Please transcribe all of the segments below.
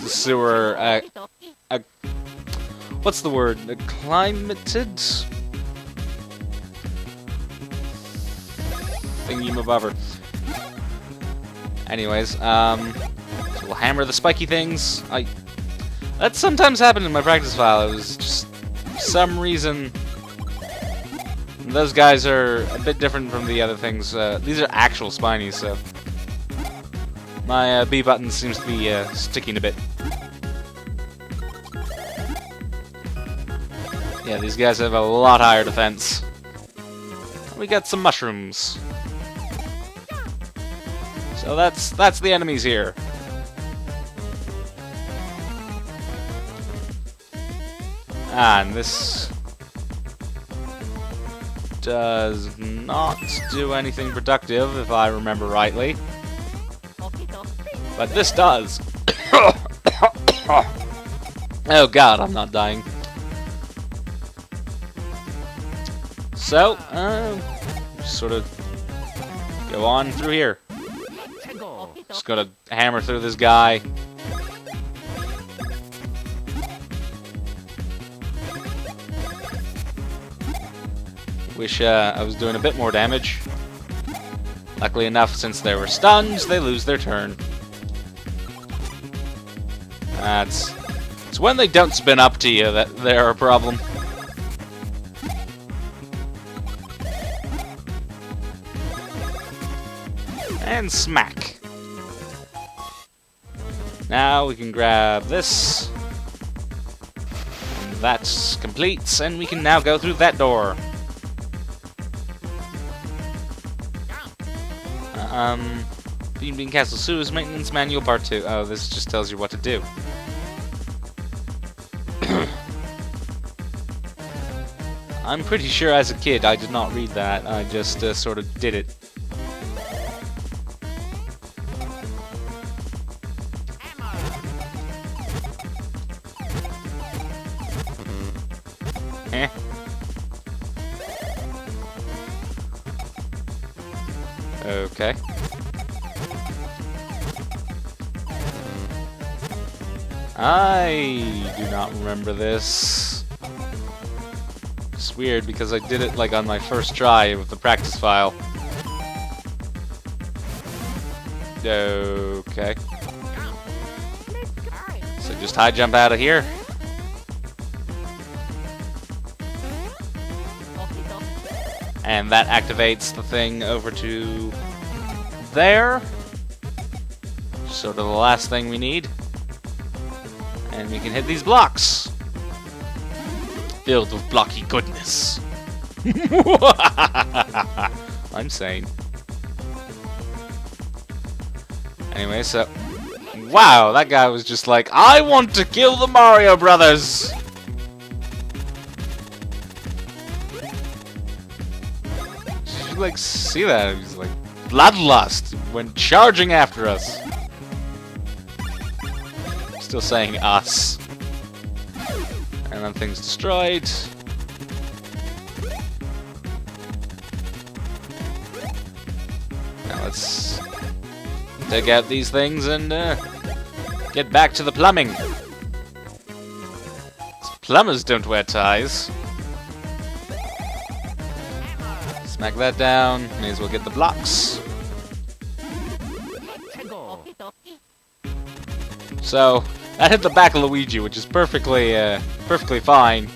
sewer, what's the word? Acclimated? Thingy-mabobber. Anyways, so we'll hammer the spiky things. That sometimes happened in my practice file. It was just, for some reason, those guys are a bit different from the other things. These are actual spinies, so my B button seems to be sticking a bit. Yeah, these guys have a lot higher defense. We got some mushrooms. So that's the enemies here. And this does not do anything productive, if I remember rightly. But this does. Oh god, I'm not dying. So, just sort of go on through here. Just gotta hammer through this guy. Wish I was doing a bit more damage. Luckily enough, since they were stunned, they lose their turn. It's when they don't spin up to you that they're a problem. And smack. Now we can grab this. And that's complete, and we can now go through that door. Bean Castle Sewers Maintenance Manual Part 2. Oh, this just tells you what to do. I'm pretty sure as a kid I did not read that. I just sort of did it. Eh. Okay. I do not remember this. It's weird because I did it like on my first try with the practice file. Okay. So just high jump out of here. And that activates the thing over to there. Sort of the last thing we need. And we can hit these blocks. Filled with blocky goodness. I'm sane. Anyway, so... Wow, that guy was just like, I want to kill the Mario Brothers! Did you, like, see that? He was like, bloodlust when charging after us. Still saying us. And then things destroyed. Now let's take out these things and get back to the plumbing. Plumbers don't wear ties. Smack that down. May as well get the blocks. So, that hit the back of Luigi, which is perfectly fine.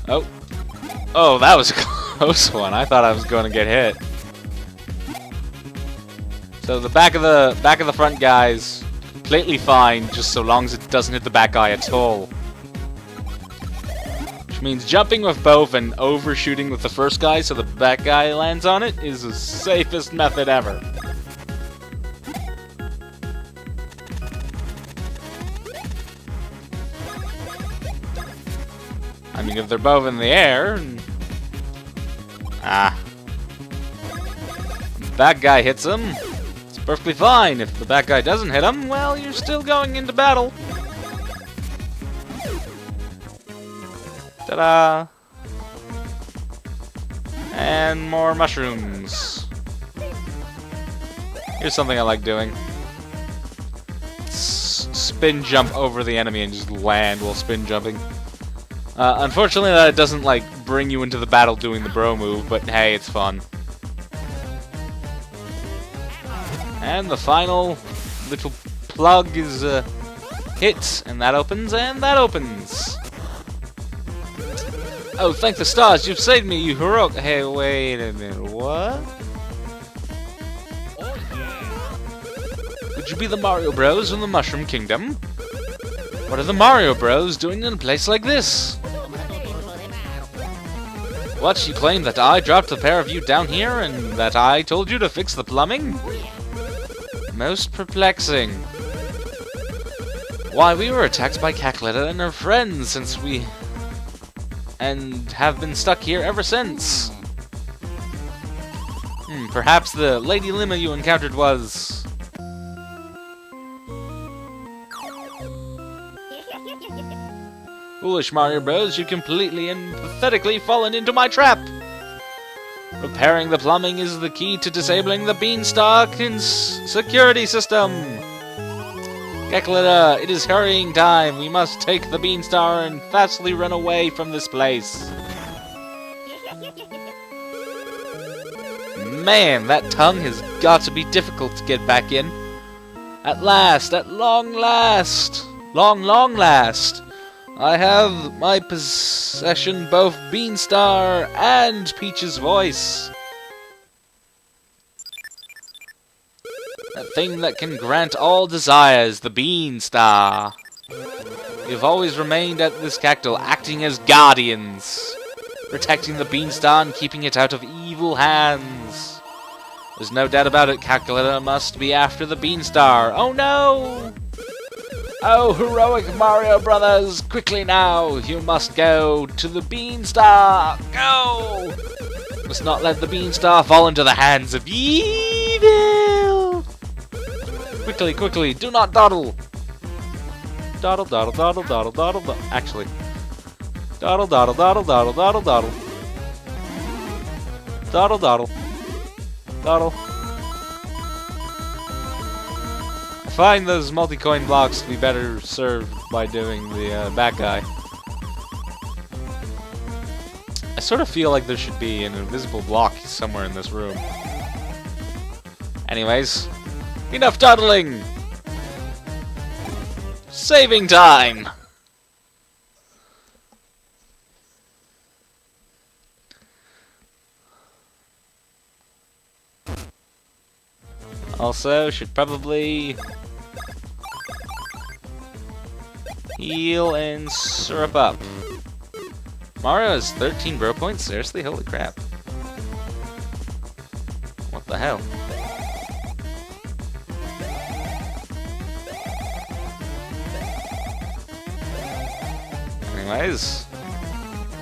Oh. Oh, that was a close one. I thought I was going to get hit. So the back of the front guy's completely fine, just so long as it doesn't hit the back guy at all. Which means jumping with both and overshooting with the first guy so the back guy lands on it is the safest method ever. I mean, if they're both in the air... the back guy hits him, it's perfectly fine. If the back guy doesn't hit him, well, you're still going into battle. Ta-da! And more mushrooms. Here's something I like doing. Spin jump over the enemy and just land while spin jumping. Unfortunately, that doesn't, like, bring you into the battle doing the bro move, but hey, it's fun. And the final little plug is hit, and that opens, and that opens. Oh, thank the stars, you've saved me, you heroic. Hey, wait a minute, what? Could you be the Mario Bros from the Mushroom Kingdom? What are the Mario Bros doing in a place like this? What, you claim that I dropped the pair of you down here and that I told you to fix the plumbing? Most perplexing. Why, we were attacked by Cackletta and her friends and have been stuck here ever since. Perhaps the Lady Lima you encountered was... Foolish Mario Bros, you completely and pathetically fallen into my trap! Repairing the plumbing is the key to disabling the Beanstalk security system! Cackletta, it is hurrying time. We must take the Beanstar and fastly run away from this place. Man, that tongue has got to be difficult to get back in. At last, at long last, long last, I have my possession both Beanstar and Peach's voice. That thing that can grant all desires, the Beanstar. We've always remained at this cactus, acting as guardians, protecting the Beanstar and keeping it out of evil hands. There's no doubt about it, Cackletta must be after the Beanstar. Oh no! Oh, heroic Mario Brothers, quickly now, you must go to the Beanstar. Go! Must not let the Beanstar fall into the hands of evil. Quickly, quickly, do not dawdle. Dawdle, dawdle, dawdle, dawdle, dawdle, dawdle. Actually. Dawdle, dawdle, dawdle, dawdle, dawdle, dawdle. Dawdle, dawdle. Dawdle. I find those multi-coin blocks to be better served by doing the back guy. I sort of feel like there should be an invisible block somewhere in this room. Anyways, enough dawdling! Saving time! Also, should probably heal and syrup up. Mario has 13 bro points? Seriously? Holy crap. What the hell? Anyways,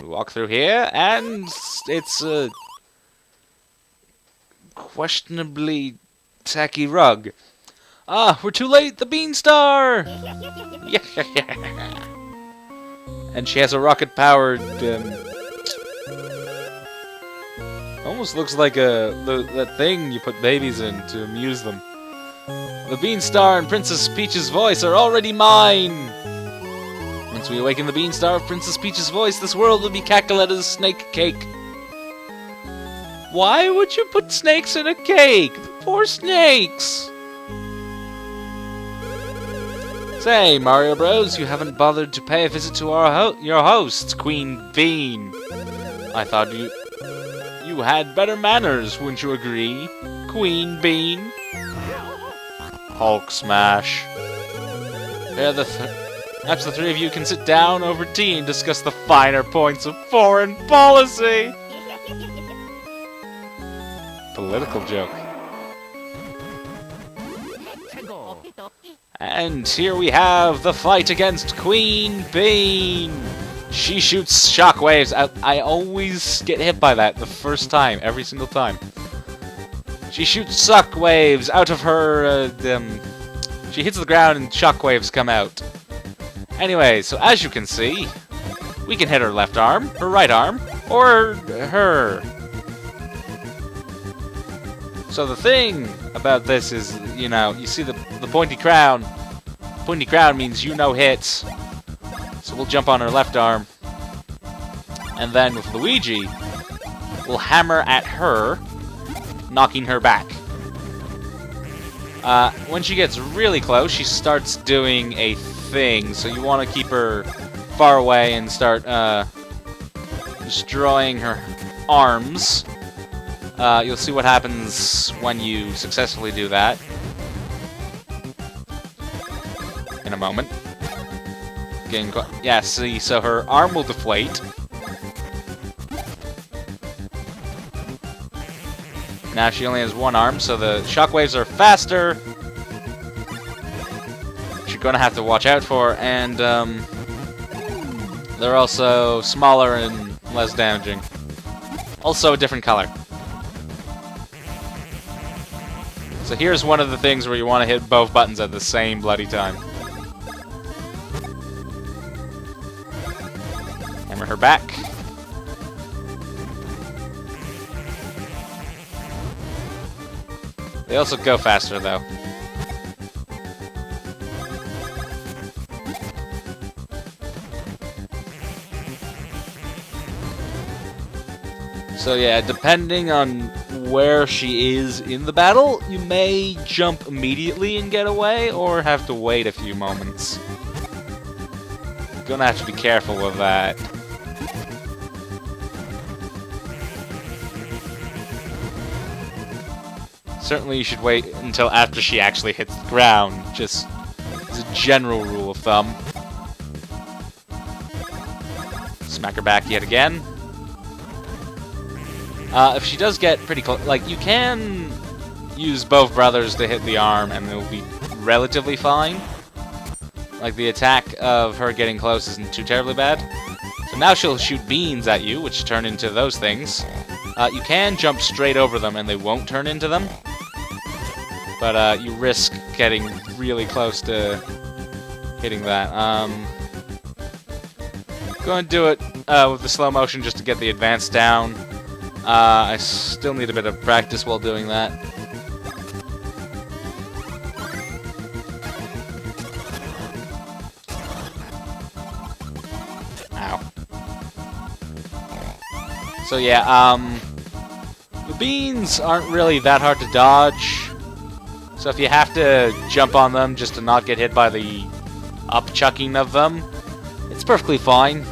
we walk through here, and it's a questionably tacky rug. Ah, we're too late! The Beanstar! Yeah. And she has a rocket-powered, almost looks like that thing you put babies in to amuse them. The Beanstar and Princess Peach's voice are already mine! Once we awaken the Beanstar of Princess Peach's voice, this world will be Cackletta's snake cake. Why would you put snakes in a cake? The poor snakes! Say, Mario Bros, you haven't bothered to pay a visit to your host, Queen Bean. I thought you had better manners, wouldn't you agree, Queen Bean? Hulk smash. Perhaps the three of you can sit down over tea and discuss the finer points of foreign policy. Political joke. And here we have the fight against Queen Bean. She shoots shockwaves out. I always get hit by that the first time, every single time. She shoots shockwaves out of her. She hits the ground and shockwaves come out. Anyway, so as you can see, we can hit her left arm, her right arm, or her. So the thing about this is, you know, you see the pointy crown. Pointy crown means you no hits. So we'll jump on her left arm. And then with Luigi, we'll hammer at her, knocking her back. When she gets really close, she starts doing a thing. So you want to keep her far away and start destroying her arms. You'll see what happens when you successfully do that in a moment. Yeah, see, so her arm will deflate. Now she only has one arm, so the shockwaves are faster, which you're going to have to watch out for, and they're also smaller and less damaging. Also a different color. So here's one of the things where you want to hit both buttons at the same bloody time. Hammer her back. They also go faster, though. So yeah, depending on where she is in the battle, you may jump immediately and get away, or have to wait a few moments. You're gonna have to be careful with that. Certainly you should wait until after she actually hits the ground, just as a general rule of thumb. Smack her back yet again. If she does get pretty close, like, you can use both brothers to hit the arm and they'll be relatively fine. Like, the attack of her getting close isn't too terribly bad. So now she'll shoot beans at you, which turn into those things. You can jump straight over them and they won't turn into them. But you risk getting really close to hitting that. Going to do it with the slow motion just to get the advance down. I still need a bit of practice while doing that. Ow. So yeah, the beans aren't really that hard to dodge. So if you have to jump on them just to not get hit by the up-chucking of them, it's perfectly fine.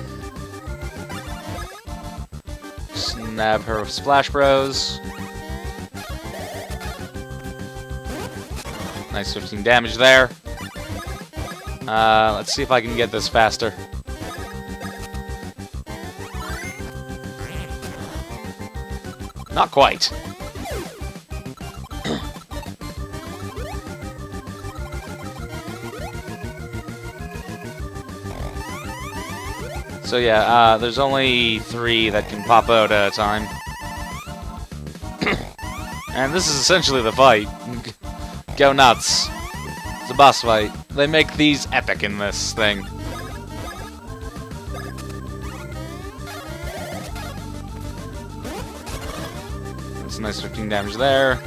Nab her with Splash Bros. Nice 15 damage there. Let's see if I can get this faster. Not quite. So yeah, there's only 3 that can pop out at a time. And this is essentially the fight. Go nuts. It's a boss fight. They make these epic in this thing. That's a nice 15 damage there.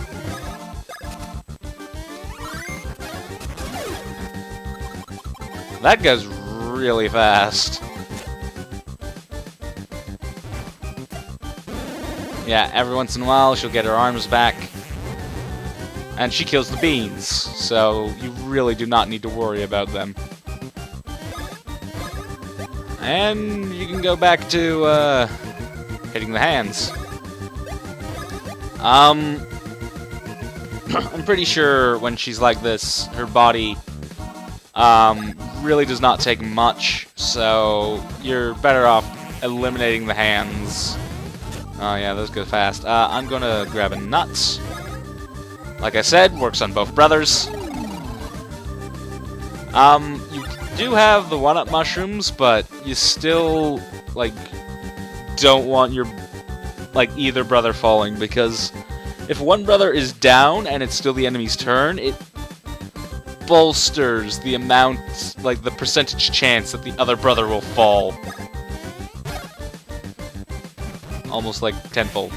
That goes really fast. Yeah, every once in a while she'll get her arms back. And she kills the beans, so you really do not need to worry about them. And you can go back to hitting the hands. I'm pretty sure when she's like this, her body really does not take much, so you're better off eliminating the hands. Oh yeah, those go fast. I'm gonna grab a nut. Like I said, works on both brothers. You do have the one-up mushrooms, but you still, like, don't want your, like, either brother falling, because if one brother is down and it's still the enemy's turn, it bolsters the amount, like, the percentage chance that the other brother will fall. Almost like tenfold.